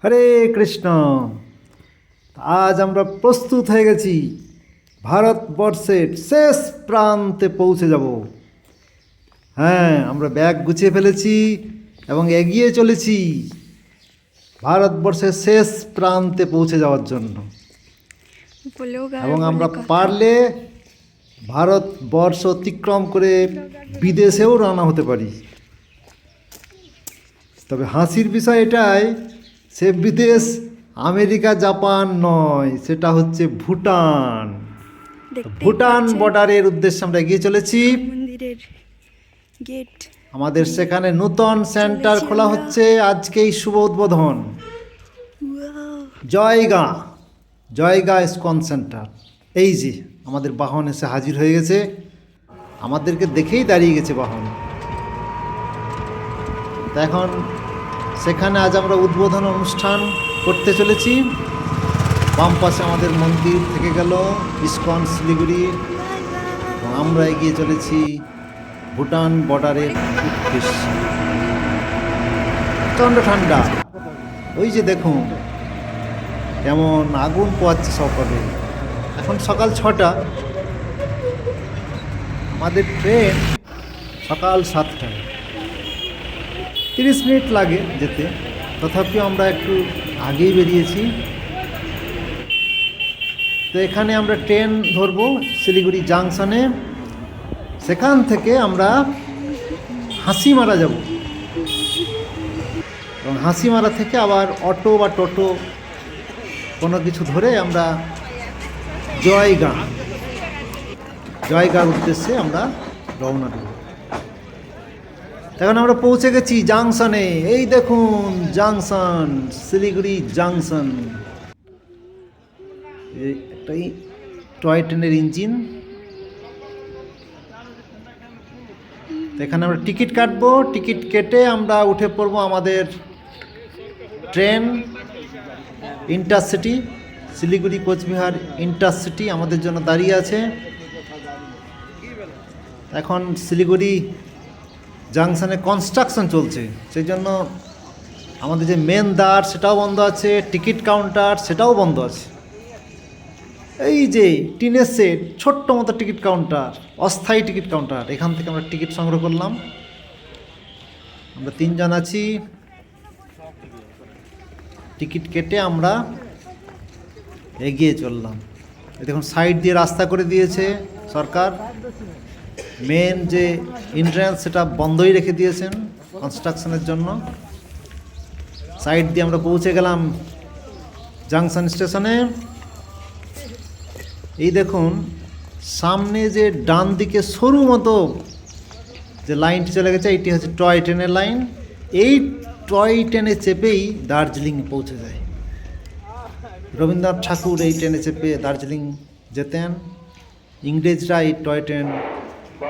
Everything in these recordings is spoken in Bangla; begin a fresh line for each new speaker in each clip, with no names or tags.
হরে কৃষ্ণ। আজ আমরা প্রস্তুত হয়ে গেছি ভারতবর্ষের শেষ প্রান্তে পৌঁছে যাব। হ্যাঁ, আমরা ব্যাগ গুছিয়ে ফেলেছি এবং এগিয়ে চলেছি ভারতবর্ষের শেষ প্রান্তে পৌঁছে যাওয়ার জন্য। এবং আমরা পারলে ভারতবর্ষ অতিক্রম করে বিদেশেও রওনা হতে পারি। তবে হাসির বিষয় এটাই, সে বিদেশ আমেরিকা জাপান নয়, সেটা হচ্ছে ভুটান। ভুটান বর্ডারের উদ্দেশ্যে আমরা এগিয়ে চলেছি।
মন্দিরের গেট
আমাদের সেখানে নূতন সেন্টার খোলা হচ্ছে, আজকেই শুভ উদ্বোধন। Jaigaon Jaigaon ISKCON centre. এই যে আমাদের বাহন এসে হাজির হয়ে গেছে, আমাদেরকে দেখেই দাঁড়িয়ে গেছে বাহন। তা এখন সেখানে আজ আমরা উদ্বোধন অনুষ্ঠান করতে চলেছি। বাম পাশে আমাদের মন্দির থেকে গেল ইসকন শিলিগুড়ি, এবং আমরা এগিয়ে চলেছি ভুটান বর্ডারের উদ্দেশ্যে। প্রচণ্ড ঠান্ডা, ওই যে দেখুন কেমন আগুন পোয়াচ্ছে সকালে। এখন সকাল 6টা, আমাদের ট্রেন সকাল 7টায়। 30 মিনিট লাগে যেতে, তথাপিও আমরা একটু আগেই বেরিয়েছি। তো এখানে আমরা ট্রেন ধরবো শিলিগুড়ি জাংশনে, সেখান থেকে আমরা হাসিমারা যাব, এবং হাসিমারা থেকে আবার অটো বা টোটো কোনো কিছু ধরে আমরা জয়গার উদ্দেশ্যে আমরা রওনা দেব। এখন আমরা পৌঁছে গেছি জাংশনে। এই দেখুন জাংশন, শিলিগুড়ি জাংশন। একটাই টয় ট্রেনের ইঞ্জিন। এখানে আমরা টিকিট কাটবো, টিকিট কেটে আমরা উঠে পড়বো আমাদের train intercity. Siliguri Cooch Behar intercity আমাদের জন্য দাঁড়িয়ে আছে। এখন শিলিগুড়ি জাংশনে কনস্ট্রাকশন চলছে, সেই জন্য আমাদের যে মেন দ্বার সেটাও বন্ধ আছে, টিকিট কাউন্টার সেটাও বন্ধ আছে। এই যে টিনের সেট, ছোট্ট মতো টিকিট কাউন্টার, অস্থায়ী টিকিট কাউন্টার, এখান থেকে আমরা টিকিট সংগ্রহ করলাম। আমরা 3 জন আছি। টিকিট কেটে আমরা এগিয়ে চললাম। এই দেখুন সাইড দিয়ে রাস্তা করে দিয়েছে সরকার। মেন যে এন্ট্রান্স সেটা বন্ধই রেখে দিয়েছেন কনস্ট্রাকশনের জন্য। সাইড দিয়ে আমরা পৌঁছে গেলাম জাংশন স্টেশনে। এই দেখুন সামনে যে ডান দিকে সরু মতো যে লাইনটি চলে গেছে, এইটি হচ্ছে টয় ট্রেনের লাইন। এই টয় ট্রেনে চেপেই দার্জিলিং পৌঁছে যায়। রবীন্দ্রনাথ ঠাকুর এই ট্রেনে চেপে দার্জিলিং যেতেন। ইংরেজরা এই টয় ট্রেন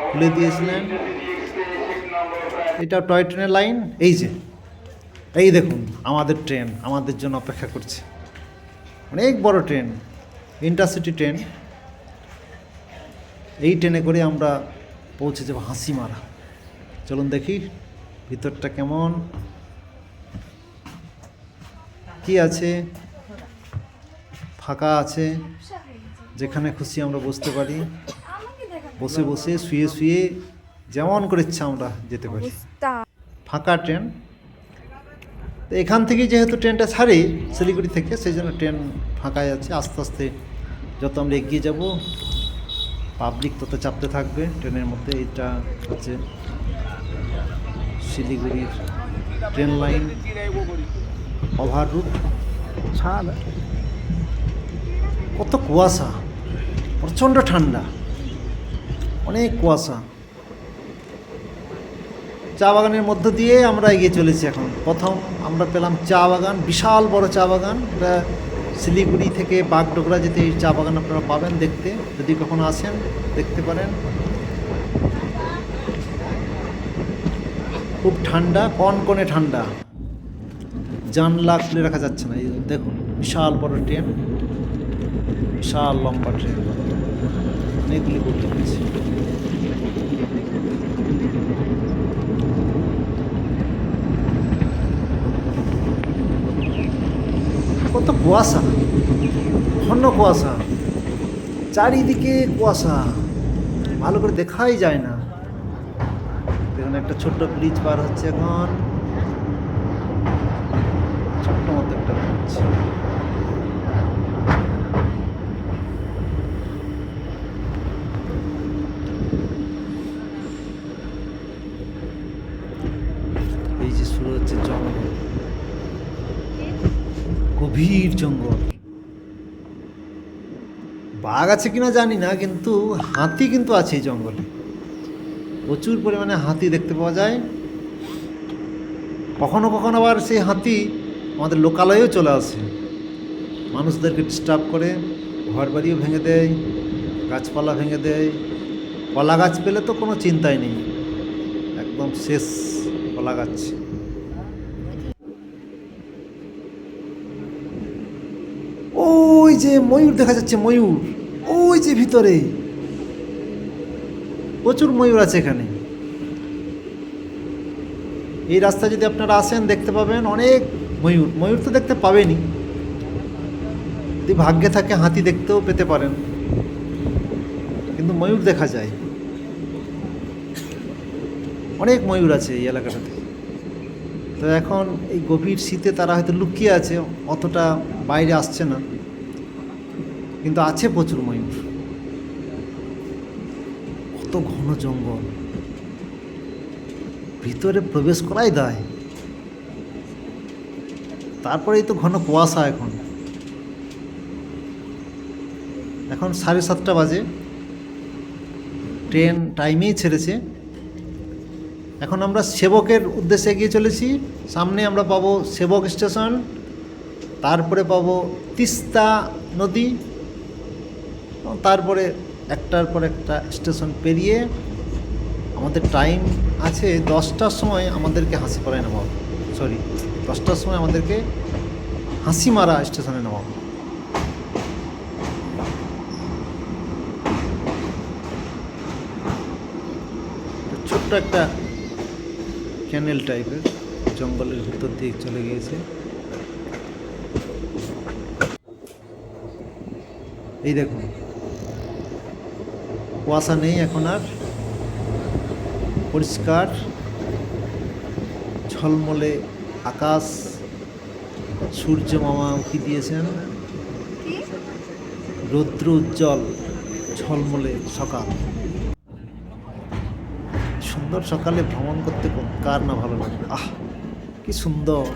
খুলে দিয়েছিলেন। এটা টয় ট্রেনের লাইন। এই যে এই দেখুন আমাদের ট্রেন আমাদের জন্য অপেক্ষা করছে। অনেক বড় ট্রেন, ইন্টারসিটি ট্রেন। এই ট্রেনে করে আমরা পৌঁছে যাব হাসিমারা। চলুন দেখি ভিতরটা কেমন, কি আছে। ফাঁকা আছে, যেখানে খুশি আমরা বসতে পারি। বসে বসে শুয়ে শুয়ে যেমন করে ইচ্ছা আমরা যেতে পারি। ফাঁকা ট্রেন। তো এখান থেকে যেহেতু ট্রেনটা ছাড়ে শিলিগুড়ি থেকে, সেই জন্য ট্রেন ফাঁকাই আছে। আস্তে আস্তে যত আমরা এগিয়ে যাব পাবলিক তত চাপতে থাকবে ট্রেনের মধ্যে। এটা হচ্ছে শিলিগুড়ির ট্রেন লাইন ওভার রুট। কত কুয়াশা, প্রচণ্ড ঠান্ডা, অনেক কুয়াশা। চা বাগানের মধ্য দিয়ে আমরা এগিয়ে চলেছি। এখন প্রথম আমরা পেলাম চা বাগান, বিশাল বড় চা বাগান। এটা শিলিগুড়ি থেকে বাগডোগরা যেতে এই চা বাগান আপনারা পাবেন দেখতে, যদি কখনো আসেন দেখতে পারেন। খুব ঠান্ডা, কনকনে ঠান্ডা, জানলা খুলে রাখা যাচ্ছে না। এই দেখুন বিশাল বড় ট্রেন, বিশাল লম্বা ট্রেন, অনেকগুলি বগি রয়েছে। কত কুয়াশা, ঘন কুয়াশা, চারিদিকে কুয়াশা, ভালো করে দেখাই যায় না। দেখুন একটা ছোট্ট ব্রিজ পার হচ্ছে এখন, ছোট্ট মতো একটা ব্রিজ। এই যে শুরু হচ্ছে জঙ্গল, গভীর জঙ্গল। বাঘ আছে কিনা জানি না, কিন্তু হাতি কিন্তু আছে এই জঙ্গলে। প্রচুর পরিমাণে হাতি দেখতে পাওয়া যায়। কখনো কখনো আবার সেই হাতি আমাদের লোকালয়েও চলে আসে, মানুষদেরকে ডিস্টার্ব করে, ঘর বাড়িও ভেঙে দেয়, গাছপালা ভেঙে দেয়। কলা গাছ পেলে তো কোনো চিন্তাই নেই, একদম শেষ কলা গাছ। ওই যে ময়ূর দেখা যাচ্ছে, ময়ূর ওই যে ভিতরে, প্রচুর ময়ূর আছে এখানে। এই রাস্তা যদি আপনারা আসেন দেখতে পাবেন অনেক ময়ূর। ময়ূর তো দেখতে পাবেনই, যদি ভাগ্যে থাকে হাতি দেখতেও পেতে পারেন, কিন্তু ময়ূর দেখা যায়। অনেক ময়ূর আছে এই এলাকাটাতে। তো এখন এই গভীর শীতে তারা হয়তো লুকিয়ে আছে, অতটা বাইরে আসছে না, কিন্তু আছে প্রচুর ময়ূর। কত ঘন জঙ্গল, ভিতরে প্রবেশ করাই দায়। তারপরেই তো ঘন কুয়াশা। এখন 7:30 বাজে, ট্রেন টাইমেই ছেড়েছে। এখন আমরা সেবকের উদ্দেশ্যে এগিয়ে চলেছি। সামনে আমরা পাবো সেবক স্টেশন, তারপরে পাবো তিস্তা নদী, তারপরে একটার পর একটা স্টেশন পেরিয়ে আমাদের টাইম আছে 10টার সময় আমাদেরকে হাসিপাড়ায় নামাবো। 10টার সময় আমাদেরকে হাসিমারা স্টেশনে নামাবো। ছোট্ট একটা ক্যানেল টাইপের জঙ্গলের ভিতর দিয়ে চলে গিয়েছে। এই দেখুন, কুয়াশা নেই এখন আর, পরিষ্কার ঝলমলে আকাশ। সূর্য মামা উঁকি দিয়েছেন, রৌদ্র উজ্জ্বল ঝলমলে সকাল। সুন্দর সকালে ভ্রমণ করতে কার না ভালো লাগে। আহ, কি সুন্দর!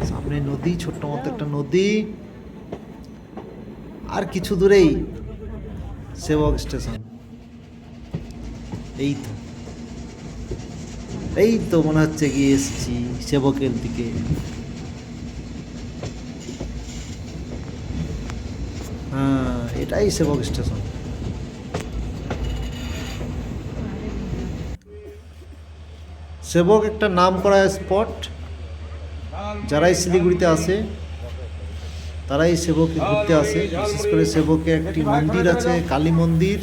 সামনে নদী, ছোট্ট মতো একটা নদী, আর কিছু দূরেই সেবক স্টেশন। এই তো মনে হচ্ছে গিয়ে এসেছি সেবকের দিকে। হ্যাঁ, এটাই সেবক স্টেশন। সেবক একটা নাম করা স্পট। যারাই শিলিগুড়িতে আসে তারাই সেবকে ঘুরতে আসে। বিশেষ করে সেবকে একটি মন্দির আছে, কালী মন্দির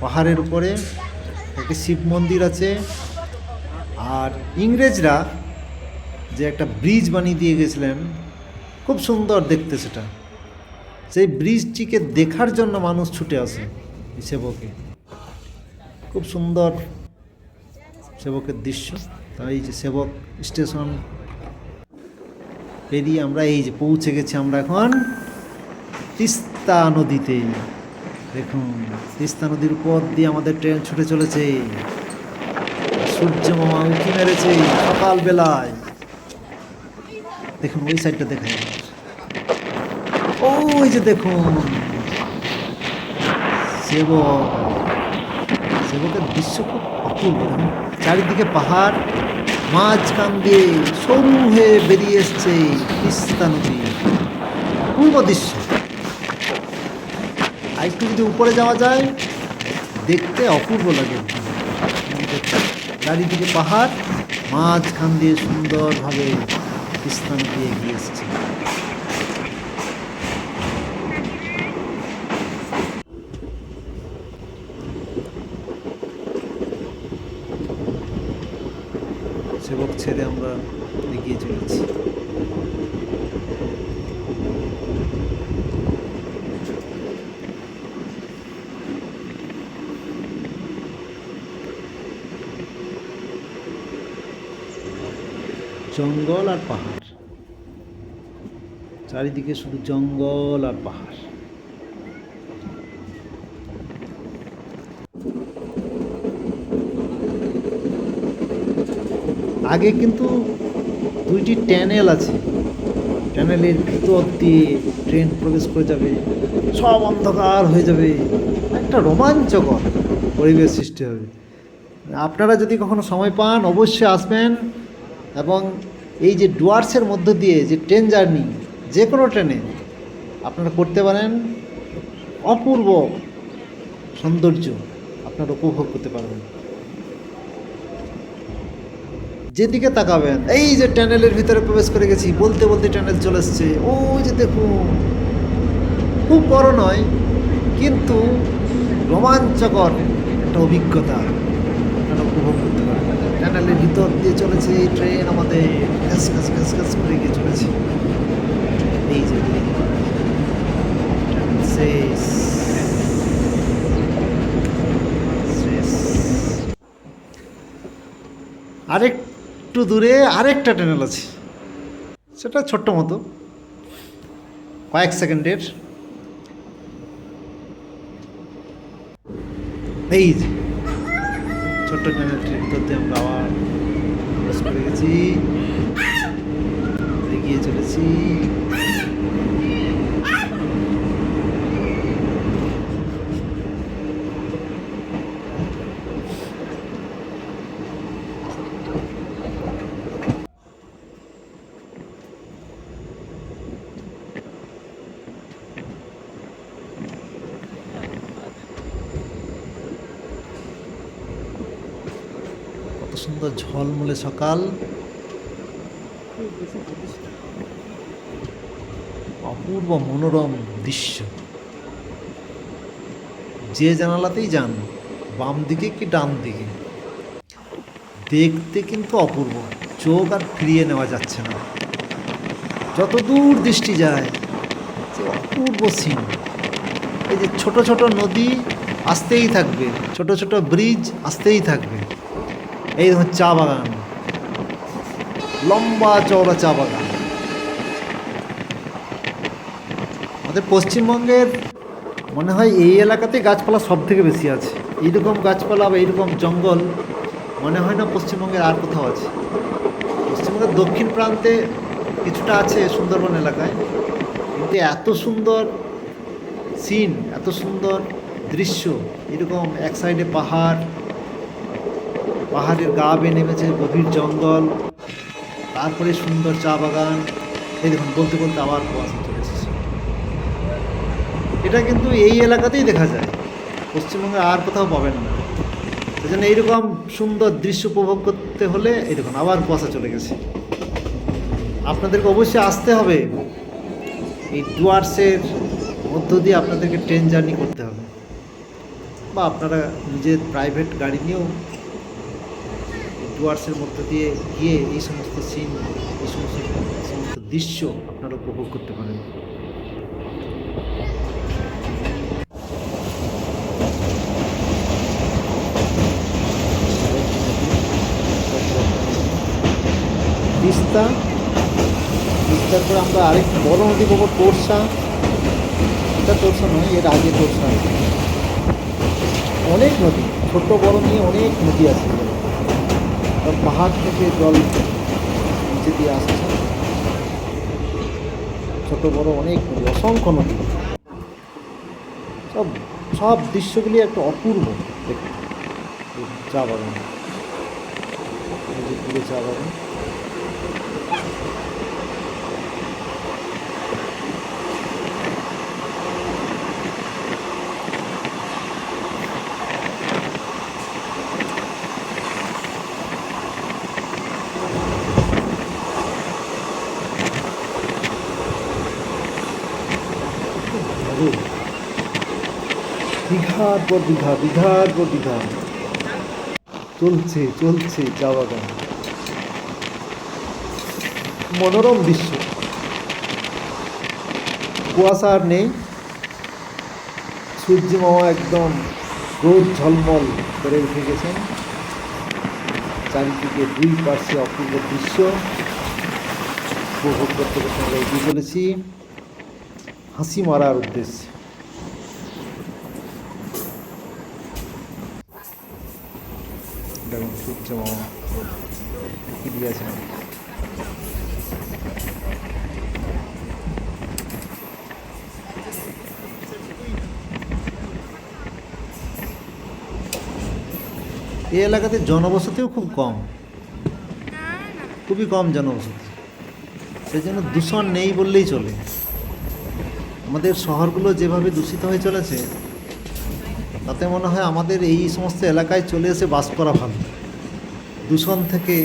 পাহাড়ের উপরে, একটি শিব মন্দির আছে। আর ইংরেজরা যে একটা ব্রিজ বানিয়ে দিয়ে গেছিলেন, খুব সুন্দর দেখতে সেটা। সেই ব্রিজটিকে দেখার জন্য মানুষ ছুটে আসে এই সেবকে। খুব সুন্দর সেবকের দৃশ্য। তাই এই যে সেবক স্টেশন পেরিয়ে আমরা এই যে পৌঁছে গেছি আমরা এখন তিস্তা নদীতে। দেখুন, তিস্তা নদীর উপর দিয়ে আমাদের ট্রেন ছুটে চলেছে। সূর্য মামা উঁকি মেরেছে সকালবেলায়। দেখুন ওই সাইডটা দেখা যায়, ওই যে দেখুন সেবকের দৃশ্য খুব অপূর্ব। দেখুন চারিদিকে পাহাড়, মাঝখান দিয়ে সরু হয়ে বেরিয়ে এসছে তিস্তা নদী। অপূর্ব দৃশ্য। আর একটু যদি উপরে যাওয়া যায় দেখতে অপূর্ব লাগে। চারিদিকে পাহাড়, মাঝখান দিয়ে সুন্দরভাবে তিস্তা নদী এগিয়ে এসছে। সেবক ছেড়ে আমরা এগিয়ে চলেছি। জঙ্গল আর পাহাড়, চারিদিকে শুধু জঙ্গল আর পাহাড়। আগে কিন্তু দুইটি ট্যানেল আছে, ট্যানেলের ভিতর দিয়ে ট্রেন প্রবেশ করে যাবে, সব অন্ধকার হয়ে যাবে, একটা রোমাঞ্চকর পরিবেশ সৃষ্টি হবে। আপনারা যদি কখনো সময় পান অবশ্যই আসবেন, এবং এই যে ডুয়ার্সের মধ্য দিয়ে যে ট্রেন জার্নি, যে কোনো ট্রেনে আপনারা করতে পারেন, অপূর্ব সৌন্দর্য আপনারা উপভোগ করতে পারবেন। যেদিকে তাকাবেন, এই যে ট্যানেলের ভিতরে প্রবেশ করে গেছি, বলতে বলতে ট্যানেল চলে এসছে, ওই যে দেখুন, খুব বড় নয় কিন্তু রোমাঞ্চকর একটা অভিজ্ঞতা আপনারা উপভোগ করতে পারবেন। ট্যানেলের ভিতর দিয়ে চলেছে এই ট্রেন, আমাদের ঘ্যাস ঘ্যাস ঘ্যাস ঘ্যাস করে গিয়ে চলেছে। এই যে ট্যানেল শেষ, আরেকটু দূরে আরেকটা ট্যানেল আছে, সেটা ছোট্ট মতো, কয়েক সেকেন্ডের। এই যে ছোট্ট ট্যানেলটির ভিতর দিয়ে আমরা আবার প্রবেশ করে গেছি, এগিয়ে চলেছি। কত সুন্দর ঝলমলে সকাল, অপূর্ব মনোরম দৃশ্য। যে জানালাতেই যান, বাম দিকে কি ডান দিকে, দেখতে কিন্তু অপূর্ব, চোখ আর ফিরিয়ে নেওয়া যাচ্ছে না। যত দূর দৃষ্টি যায়, যে অপূর্ব সিন। এই যে ছোট ছোট নদী আসতেই থাকবে, ছোট ছোট ব্রিজ আসতেই থাকবে। এই দেখুন চা বাগান, লম্বা চওড়া চা বাগান। আমাদের পশ্চিমবঙ্গের মনে হয় এই এলাকাতে গাছপালা সব থেকে বেশি আছে। এইরকম গাছপালা বা এইরকম জঙ্গল মনে হয় না পশ্চিমবঙ্গের আর কোথাও আছে। পশ্চিমবঙ্গের দক্ষিণ প্রান্তে কিছুটা আছে সুন্দরবন এলাকায়, কিন্তু এত সুন্দর সিন, এত সুন্দর দৃশ্য, এরকম এক সাইডে পাহাড়, পাহাড়ের গা বেয়ে নেমেছে গভীর জঙ্গল, তারপরে সুন্দর চা বাগান। এই দেখুন বলতে বলতে আবার কুয়াশা চলে এসেছে। এটা কিন্তু এই এলাকাতেই দেখা যায়, পশ্চিমবঙ্গে আর কোথাও পাবেন না। সেই জন্য এইরকম সুন্দর দৃশ্য উপভোগ করতে হলে এই দেখুন আবার কুয়াশা চলে গেছে। আপনাদেরকে অবশ্যই আসতে হবে, এই ডুয়ার্সের মধ্য দিয়ে আপনাদেরকে ট্রেন জার্নি করতে হবে, বা আপনারা নিজের প্রাইভেট গাড়ি নিয়েও ডুয়ার্সের মধ্য দিয়ে গিয়ে এই সমস্ত সিন, এই সমস্ত দৃশ্য আপনারা উপভোগ করতে পারেন। তিস্তা, তিস্তার পরে আমরা আরেক বড় নদী পাবো তোরসা। এটা তোরসা নয়, এর আগে তোরসা আছে। অনেক নদী, ছোট বড় নিয়ে অনেক নদী আছে। পাহাড় থেকে জল নিচে দিয়ে আসছে, ছোট বড় অনেক নদী, অসংখ্য নদী। সব সব দৃশ্যগুলি একটা অপূর্ব দেখতে। চা বাগান, পুরো চা বাগান। দীঘার পর দীঘা, দীঘার পর দীঘা, চলছে চলছে চা বাগান। মনোরম দৃশ্য, কুয়াশা আর নেই, সূর্য মামা একদম রোদ ঝলমল করে উঠে গেছেন। চারিদিকে দুই পাশে অপূর্ব দৃশ্য। উপভোগ করতে করতে আমরা এগিয়ে চলেছি হাসি মারার উদ্দেশ্যে। দেখুন সূর্য মামা কি দিয়েছে। এই এলাকাতে জনবসতিও খুব কম, খুবই কম জনবসতি, সেই জন্য দূষণ নেই বললেই চলে। আমাদের শহরগুলো যেভাবে দূষিত হয়ে চলেছে তাতে মনে হয় আমাদের এই সমস্ত এলাকায় চলে এসে বাস করা ভালো, দূষণ থেকে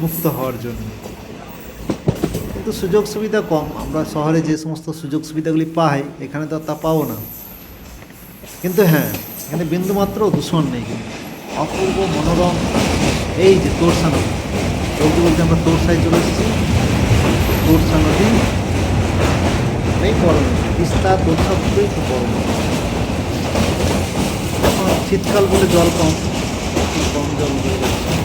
মুক্ত হওয়ার জন্য। কিন্তু সুযোগ সুবিধা কম, আমরা শহরে যে সমস্ত সুযোগ সুবিধাগুলি পাই এখানে তো তা পাবো না। কিন্তু হ্যাঁ, এখানে বিন্দুমাত্র দূষণ নেই, কিন্তু অপূর্ব মনোরম। এই যে তোরসা নদী, বলতে বলতে আমরা তোরসায় চলে এসেছি। তোরসা নদী অনেক বড় নদী, তিস্তা তোরসা দুটোই খুব বড় নদী। এখন শীতকাল বলে জল কম, খুব কম জল বয়ে যাচ্ছে।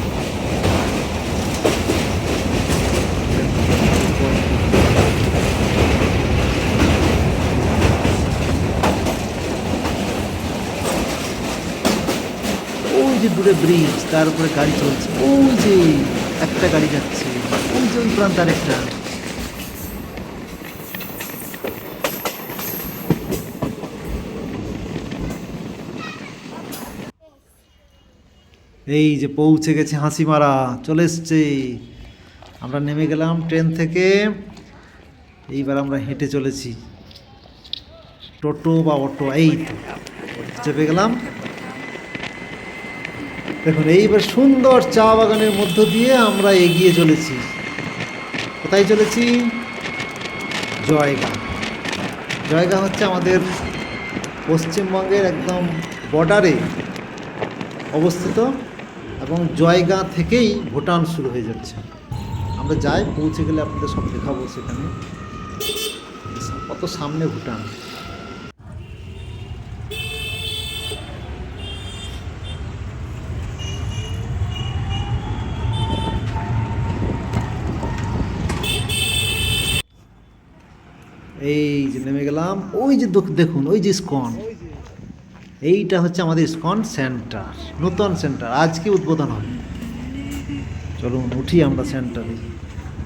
ওই যে দূরে ব্রিজ, তার উপরে গাড়ি চলছে, ওই যে একটা গাড়ি যাচ্ছে, ওই যে ওই প্রান্ত আরেকটা। এই যে পৌঁছে গেছে হাসিমারা, চলে এসছে। আমরা নেমে গেলাম ট্রেন থেকে, এইবার আমরা হেঁটে চলেছি, টোটো বা অটো, এই তো চেপে গেলাম। দেখুন এইবার সুন্দর চা বাগানের মধ্য দিয়ে আমরা এগিয়ে চলেছি। কোথায় চলেছি? জয়গাঁ। জয়গাঁ হচ্ছে আমাদের পশ্চিমবঙ্গের একদম বর্ডারে অবস্থিত, এবং জয়গাঁ থেকেই ভুটান শুরু হয়ে যাচ্ছে। আমরা যাই, পৌঁছে গেলে আপনাদের সব দেখাবো সেখানে কত সামনে ভুটান। এই যে নেমে গেলাম, ওই যে দেখুন ওই যে ইসকন, এইটা হচ্ছে আমাদের ইসকন সেন্টার, নতুন সেন্টার, আজকে উদ্বোধন হবে। চলুন উঠি আমরা সেন্টারে,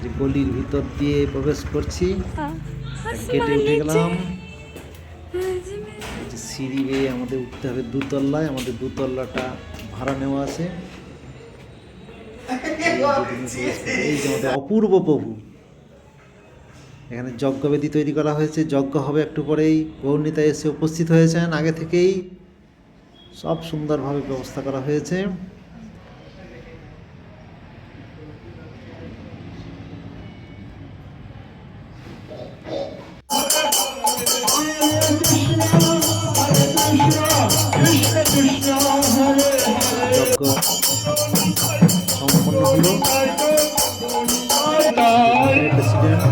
যে গলির ভিতর দিয়ে প্রবেশ করছি, গেটে উঠে গেলাম। সিঁড়ি বেয়ে আমাদের উঠতে হবে দুতলায়, আমাদের দুতলাটা ভাড়া নেওয়া আছে। এই যে আমাদের অপূর্ব প্রভু, এখানে যজ্ঞবেদী তৈরি করা হয়েছে, যজ্ঞ হবে একটু পরেই। গৌরনীতা এসে উপস্থিত হয়েছেন, আগে থেকেই সব সুন্দরভাবে ব্যবস্থা করা হয়েছে। যজ্ঞ সম্পন্ন হলো। প্রেসিডেন্ট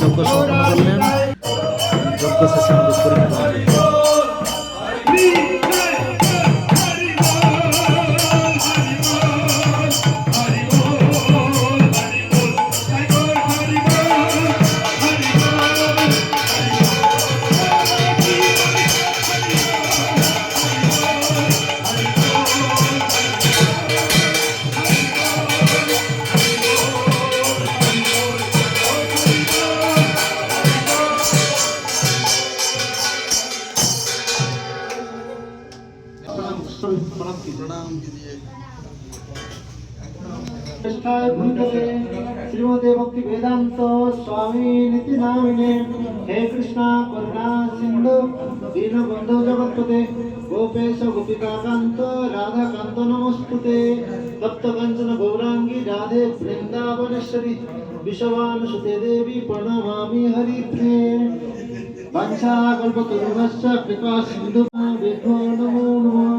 যজ্ঞ সম্পন্ন করলেন, যজ্ঞ শেষে আমাদের পরীক্ষা হবে। श्रीमते भक्ति वेदांत स्वामी नीति नामिने हे कृष्णा करुणा सिंधु दीनबंधु जगत्पते गोपेश गोपिका कांत राधा कांत नमस्तुते तप्त कंचन गौरांगी राधे वृंदावनेश्वरी विश्वानुसुते देवी प्रणमामि हरिप्रिये वंशा कल्पतरुभ्यश्च कृपा सिंधु विभो नमो नमः।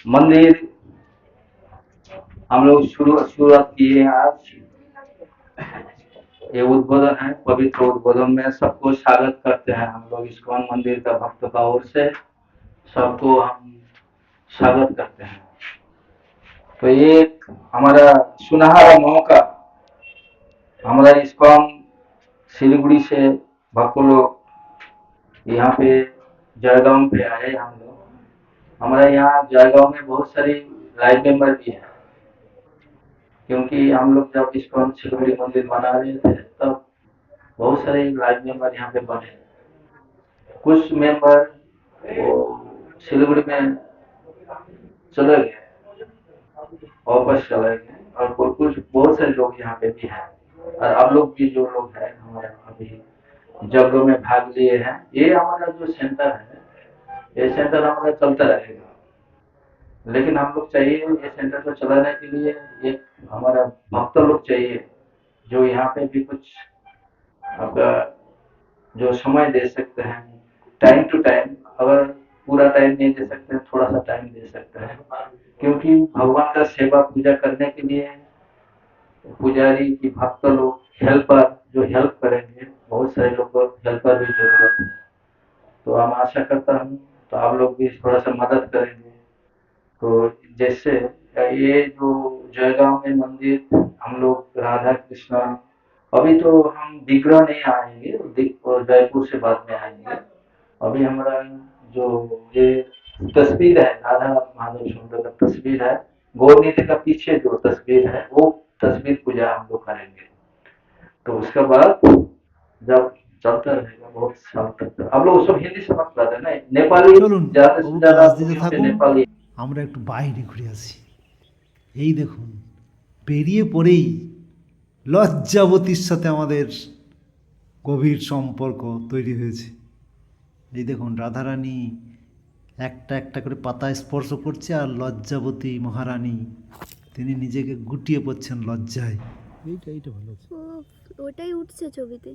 मंदिर हम लोग शुरुआत किए हैं आज। ये उद्बोधन है, पवित्र उद्बोधन में सबको स्वागत करते हैं हम लोग इस्कॉन मंदिर का भक्त का ओर से सबको हम स्वागत करते हैं। तो ये हमारा सुनहरा मौका, हमारा इस्कॉन सिलीगुड़ी से भक्त लोग यहाँ पे जयगांव पे आए। हम लोग हमारे यहाँ जयगांव में बहुत सारी लाइव मेंबर भी है, क्योंकि हम लोग जब इस्कॉन सिलीगुड़ी मंदिर बना रहे थे तब बहुत सारे लाइव मेंबर यहाँ पे बने। कुछ मेंबर वो सिलीगुड़ी में चले गए, वापस चले गए, और कुछ बहुत सारे लोग यहाँ पे भी हैं। और आप लोग भी जो लोग हैं हमारे अभी जगह में भाग लिए हैं। ये हमारा जो सेंटर है, ये सेंटर हमारा चलता रहेगा, लेकिन हम लोग चाहिए ये सेंटर को चलाने के लिए एक हमारा भक्त लोग चाहिए जो यहाँ पे भी कुछ आपका जो समय दे सकते हैं, टाइम टू टाइम। अगर पूरा टाइम नहीं दे सकते हैं, थोड़ा सा टाइम दे सकते हैं, क्योंकि भगवान का सेवा पूजा करने के लिए पुजारी की भक्त लोग हेल्पर जो हेल्प करेंगे, बहुत सारे लोग को हेल्पर भी जरूरत है। तो हम आशा करता हूँ तो आप लोग भी थोड़ा सा मदद करेंगे। तो जैसे ये जो जयगांव में मंदिर हम लोग राधा कृष्णा, अभी तो हम विग्रह नहीं आएंगे, और जयपुर से बाद में आएंगे। अभी हमारा जो ये तस्वीर है राधा माधव सुंदर का तस्वीर है, गौरनीति का पीछे जो तस्वीर है वो तस्वीर पूजा हम लोग करेंगे। तो उसके बाद जब चलता रहेगा बहुत साल तक। आप लोग सब हिंदी समझ पाते हैं ना, नेपाली
চলুন
ज्यादा से
বাবু
ज्यादा
ক্লাস দিতে থাকুন,
नेपाली।
আমরা একটু বাইরে ঘুরে আসি। এই দেখুন পেরিয়ে পড়েই লজ্জাবতীর সাথে আমাদের গভীর সম্পর্ক তৈরি হয়েছে। এই দেখুন রাধারানী একটা একটা করে পাতা স্পর্শ করছে, আর লজ্জাবতী মহারানী তিনি নিজেকে গুটিয়ে পড়ছেন লজ্জায়। এইটা ভালো আছে,
ওটাই উঠছে ছবিতে,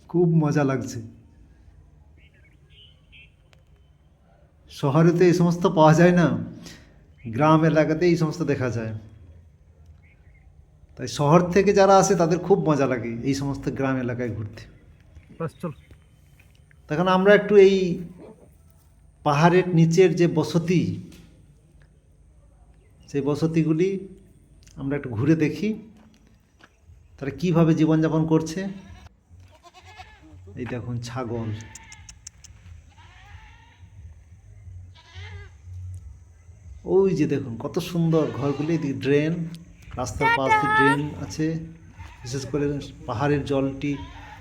খুব মজা লাগছে। শহরে তো এই সমস্ত পাওয়া যায় না, গ্রাম এলাকাতে এই সমস্ত দেখা যায়। তাই শহর থেকে যারা আসে তাদের খুব মজা লাগে এই সমস্ত গ্রাম এলাকায় ঘুরতে। তখন আমরা একটু এই পাহাড়ের নিচের যে বসতি, সেই বসতিগুলি আমরা একটু ঘুরে দেখি তারা কীভাবে জীবনযাপন করছে। এই দেখুন ছাগল, ওই যে দেখুন কত সুন্দর ঘরগুলি, ড্রেন, রাস্তার পাশ দিয়ে ড্রেন আছে, বিশেষ করে পাহাড়ের জলটি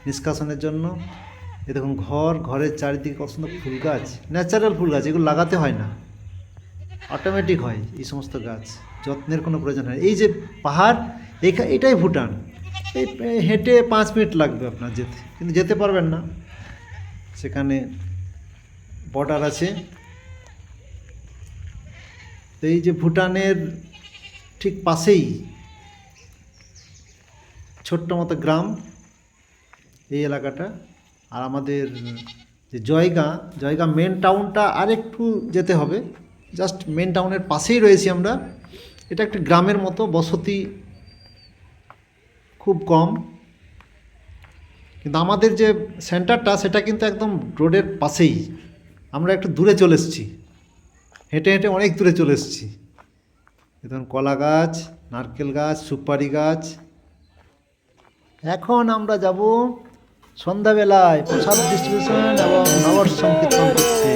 নিষ্কাশনের জন্য। এই দেখুন ঘরের চারিদিকে কত সুন্দর ফুল গাছ, ন্যাচারাল ফুল গাছ, এগুলো লাগাতে হয় না, অটোমেটিক হয় এই সমস্ত গাছ, যত্নের কোনো প্রয়োজন হয়। এই যে পাহাড়, এটাই ভুটান। এই হেঁটে 5 মিনিট লাগবে আপনার যেতে, কিন্তু যেতে পারবেন না, সেখানে বর্ডার আছে। তো এই যে ভুটানের ঠিক পাশেই ছোট্ট মতো গ্রাম এই এলাকাটা। আর আমাদের যে জয়গাঁ মেন টাউনটা আরেকটু যেতে হবে, জাস্ট মেন টাউনের পাশেই রয়েছি আমরা। এটা একটা গ্রামের মতো, বসতি খুব কম, কিন্তু আমাদের যে সেন্টারটা সেটা কিন্তু একদম রোডের পাশেই। আমরা একটু দূরে চলে এসেছি, হেঁটে হেঁটে অনেক দূরে চলে এসেছি। দেখুন কলা গাছ, নারকেল গাছ, সুপারি গাছ। এখন আমরা যাব সন্ধ্যাবেলায় প্রসাদ ডিস্ট্রিবিউশন এবং নগর সংকীর্তন করতে।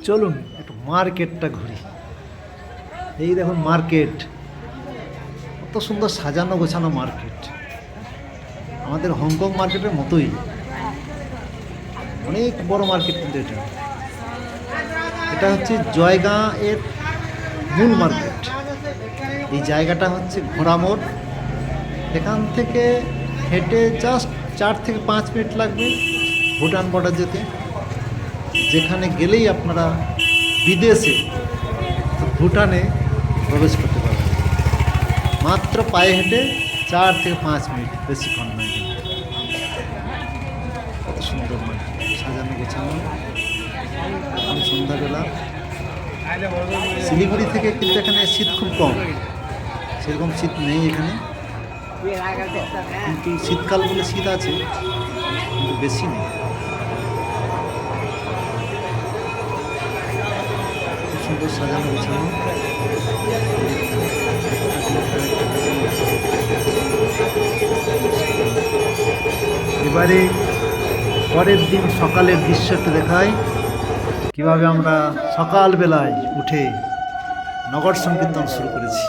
চলুন একটু মার্কেটটা ঘুরি। এই দেখুন মার্কেট, কত সুন্দর সাজানো গোছানো মার্কেট, আমাদের হংকং মার্কেটের মতোই, অনেক বড় মার্কেট। কিন্তু এটা হচ্ছে জয়গাঁ এর মূল মার্কেট। এই জায়গাটা হচ্ছে ঘোড়ামোড়, এখান থেকে হেঁটে জাস্ট 4 থেকে 5 মিনিট লাগবে ভুটান বর্ডার যেতে। যেখানে গেলেই আপনারা বিদেশে ভুটানে প্রবেশ করতে পারবেন, মাত্র পায়ে হেঁটে 4 থেকে 5 মিনিট, বেশিক্ষণ নয়। কত সুন্দর মার্কেট, সাজানো গোছানো। এখন সন্ধ্যাবেলা। শিলিগুড়ি থেকে কিন্তু এখানে শীত খুব কম, সেরকম শীত নেই এখানে, কিন্তু শীতকাল বলে শীত আছে, কিন্তু বেশি নেই। খুব সুন্দর সাজানো গোছানো। এবারে পরের দিন সকালের দৃশ্যটা দেখায়, কিভাবে আমরা সকালবেলায় উঠে নগর সংকীর্তন শুরু করেছি।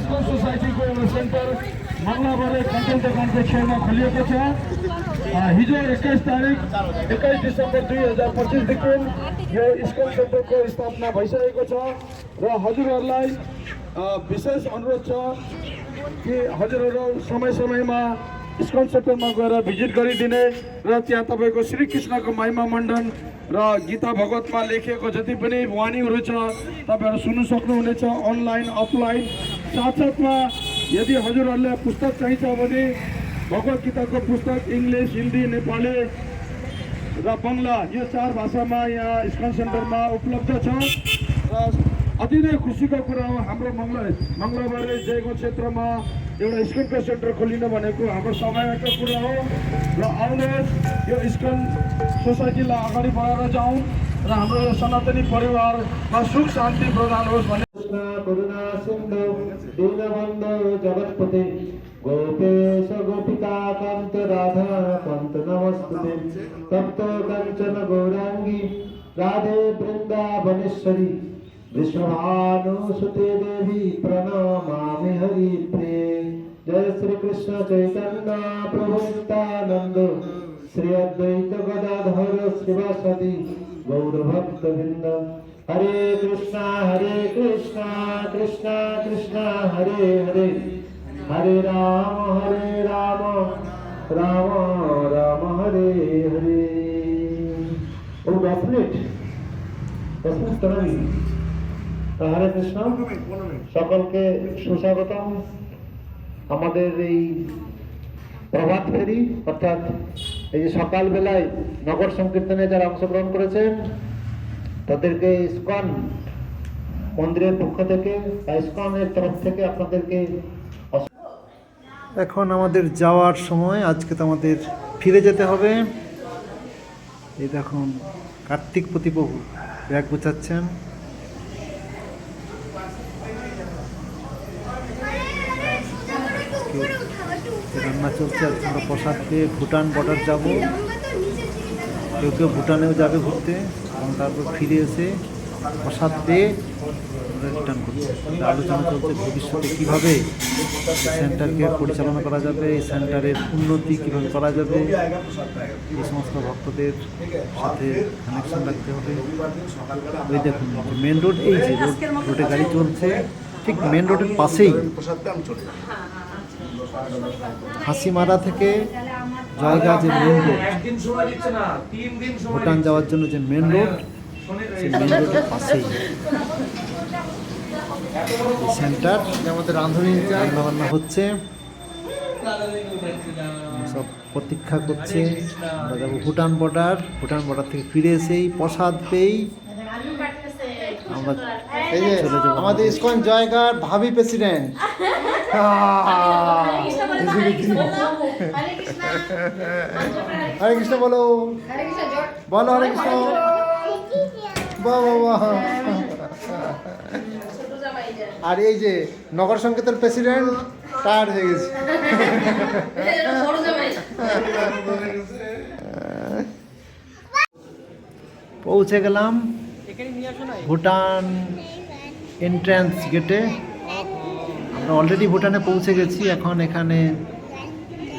स्कुल सोसाइटीको एउटा सेन्टर मङ्गलबारे कन्ट्रोल दोकानको छेउमा खोलिएको छ। हिजो 21 डिसेम्बर 2025देखि यो स्कुल सेन्टरको स्थापना भइसकेको छ र हजुरहरूलाई विशेष अनुरोध छ कि हजुरहरू समय समयमा स्कन सेन्टरमा गएर भिजिट गरिदिने र त्यहाँ तपाईँको श्रीकृष्णको महिमा मण्डन र गीता भगवतमा लेखिएको जति पनि वाणीहरू छ तपाईँहरू सुन्नु सक्नुहुनेछ अनलाइन अफलाइन। साथसाथमा यदि हजुरहरूलाई पुस्तक चाहिन्छ भने भगवत गीताको पुस्तक इङ्ग्लिस हिन्दी नेपाली र बङ्गला यो 4 भाषामा यहाँ स्कन सेन्टरमा उपलब्ध छ। र अति नै खुसीको कुरा हो हाम्रो मङ्गलबारे जयगाउँ क्षेत्रमा एउटा स्कनको सेन्टर खोलिनु भनेको हाम्रो समयको कुरा हो र आउनुहोस् यो स्कन सोसाइटीलाई अगाडि बढाएर जाउँ र हाम्रो यो सनातनी परिवारमा सुख शान्ति प्रदान होस् भन्ने।
कृष्ण करुणा सिन्धु दीनबन्धु जगत्पते गोपेश गोपिका कान्त राधा कान्त नमस्ते तप्त कंचन गौरांगी राधे वृंदावनेश्वरी विश्वभानुसुते देवी प्रणमामि हरिप्रिये। जय श्री कृष्ण चैतन्य प्रभु नित्यानंद श्री अद्वैत गदाधर श्रीवासदि गौरभक्तवृंद। हरे कृष्णा कृष्णा कृष्णा हरे हरे हरे राम राम राम हरे हरे। ओ 10 मिनट তরুণী। হরে কৃষ্ণ, সকলকে সুস্বাগতম আমাদের এই প্রভাত ফেরি অর্থাৎ এই যে সকালবেলায় নগর সংকীর্তনে যারা অংশগ্রহণ করেছেন তাদেরকে ইসকন মন্দিরের পক্ষ থেকে ইসকনের তরফ থেকে আপনাদেরকে।
এখন আমাদের যাওয়ার সময়, আজকে তো আমাদের ফিরে যেতে হবে। এই দেখুন কার্তিক প্রতিপ্রভু ব্যাগ গোছাচ্ছেন। রান্না চলছে, আজকে আমরা প্রসাদ পেয়ে ভুটান বর্ডার যাব। কেউ কেউ ভুটানেও যাবে ঘুরতে এবং তারপর ফিরে এসে প্রসাদ পেয়ে আমরা রিটার্ন করছি। আলোচনা চলছে ভবিষ্যতে কীভাবে সেন্টারকে পরিচালনা করা যাবে, এই সেন্টারের উন্নতি কীভাবে করা যাবে, এই সমস্ত ভক্তদের সাথে কানেকশন রাখতে হবে। ওই দেখুন মেন রোড, এই যে রোডে গাড়ি চলছে ঠিক মেন রোডের পাশেই হাসিমারা থেকে জয়গাঁ যে মেন রোড, ভুটান যাওয়ার জন্য যে মেন রোড, সেই মেন রোডের পাশেই সেন্টার। আমাদের রান্না হচ্ছে, সব প্রতীক্ষা করছে। আমরা যাবো ভুটান বর্ডার, ভুটান বর্ডার থেকে ফিরে এসেই প্রসাদ পেয়েই আমরা চলে যাবো আমাদের ইসকন জয়গাঁর ভাবি প্রেসিডেন্ট। হরে কৃষ্ণ বলো, বলো হরে কৃষ্ণ। বাহ বাহ বাহ। আর এই যে নগর সংকেতের প্রেসিডেন্ট টায়ার্ড হয়ে গেছে। পৌঁছে গেলাম ভুটান এন্ট্রান্স গেটে। আমরা অলরেডি ভুটানে পৌঁছে গেছি। এখন এখানে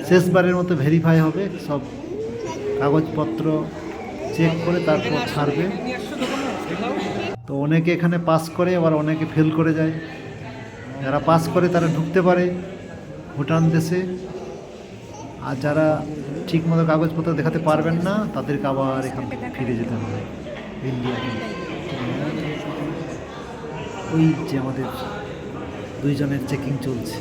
শেষবারের মতো ভেরিফাই হবে, সব কাগজপত্র চেক করে তারপর ছাড়বে। তো অনেকে এখানে পাস করে, আবার অনেকে ফেল করে যায়। যারা পাস করে তারা ঢুকতে পারে ভুটান দেশে, আর যারা ঠিকমতো কাগজপত্র দেখাতে পারবেন না তাদেরকে আবার এখান থেকে ফিরে যেতে হবে ইন্ডিয়াতে। ওই যে আমাদের দুইজনের চেকিং চলছে।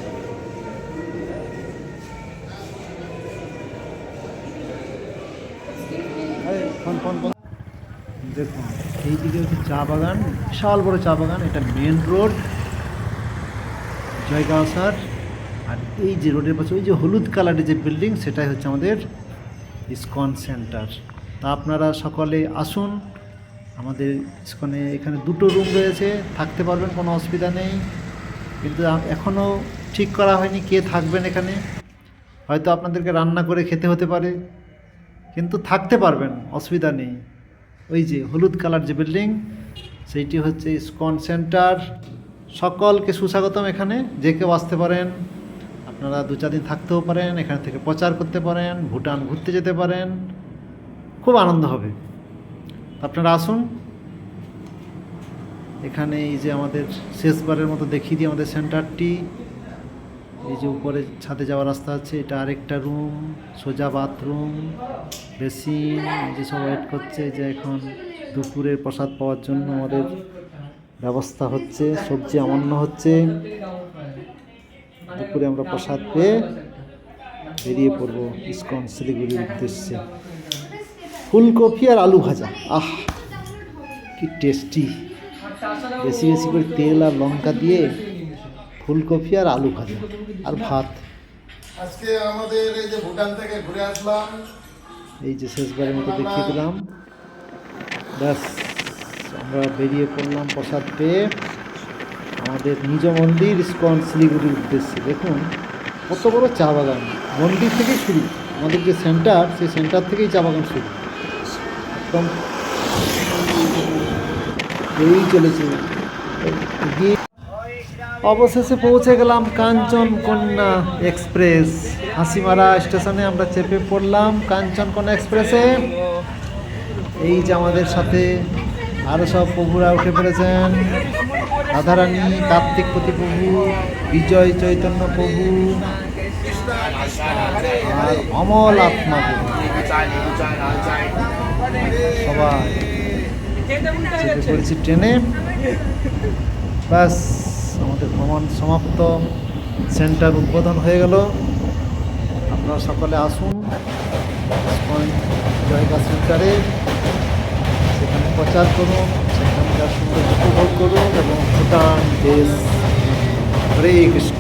দেখুন এইদিকে হচ্ছে চা বাগান, বিশাল বড় চা বাগান। এটা মেন রোড জয়গাঁও আসার। আর এই যে রোডের পাশে ওই যে হলুদ কালারের যে বিল্ডিং, সেটাই হচ্ছে আমাদের ইসকন সেন্টার। তা আপনারা সকলে আসুন আমাদের ইসকনে। এখানে 2টো রুম রয়েছে, থাকতে পারবেন, কোনো অসুবিধা নেই। কিন্তু এখনও ঠিক করা হয়নি কে থাকবেন এখানে। হয়তো আপনাদেরকে রান্না করে খেতে হতে পারে, কিন্তু থাকতে পারবেন, অসুবিধা নেই। ওই যে হলুদ কালার যে বিল্ডিং, সেইটি হচ্ছে ইসকন সেন্টার। সকলকে সুস্বাগতম। এখানে যে কেউ আসতে পারেন, আপনারা 2-4 দিন থাকতেও পারেন, এখান থেকে প্রচার করতে পারেন, ভুটান ঘুরতে যেতে পারেন, খুব আনন্দ হবে। আপনারা আসুন। এখানে এই যে আমাদের শেষবারের মতো দেখিয়ে দিই আমাদের সেন্টারটি। এই যে উপরে ছাদে যাওয়ার রাস্তা আছে, এটা আরেকটা রুম, সোজা বাথরুম, বেসিন। এই যে সব ওয়েট করছে, যে এখন দুপুরের প্রসাদ পাওয়ার জন্য আমাদের ব্যবস্থা হচ্ছে, সবজি আমান্য হচ্ছে। দুপুরে আমরা প্রসাদ পেয়ে বেরিয়ে পড়বো ইসকন শিলিগুড়ির উদ্দেশ্যে। ফুলকপি আর আলু ভাজা, আহ কি টেস্টি! বেশি বেশি করে তেল আর লঙ্কা দিয়ে ফুলকপি আর আলু ভাজা আর ভাত।
আজকে আমাদের এই যে ভুটান থেকে ঘুরে আসলাম,
এই যে শেষবারের মতো দেখিয়ে দিলাম। ব্যাস, আমরা বেরিয়ে পড়লাম প্রসাদ পেয়ে আমাদের নিজ মন্দির ইসকন শিলিগুড়ির উদ্দেশ্যে। দেখুন কত বড় চা বাগান, মন্দির থেকেই শুরু। আমাদের যে সেন্টার, সেই সেন্টার থেকেই চা বাগান শুরু। একদম এই চলেছে। অবশেষে পৌঁছে গেলাম কাঞ্চনকন্যা এক্সপ্রেস। হাসিমারা স্টেশনে আমরা চেপে পড়লাম কাঞ্চনকন্যা এক্সপ্রেসে। এই যে আমাদের সাথে আরও সব প্রভুরা উঠে পড়েছেন, রাধারানী, কার্তিকপতি প্রভু, বিজয় চৈতন্য প্রভু আর অমল আত্মা প্রভু। সবাই চেপে পড়েছি ট্রেনে। ব্যাস, আমাদের ভ্রমণ সমাপ্ত, সেন্টার উদ্বোধন হয়ে গেল। আপনারা সকলে আসুন জায়গা সেন্টারে, সেখানে প্রচার করুন, সেখানকার সুন্দর উপভোগ করুন এবং ভুটান দেশ। হরে কৃষ্ণ।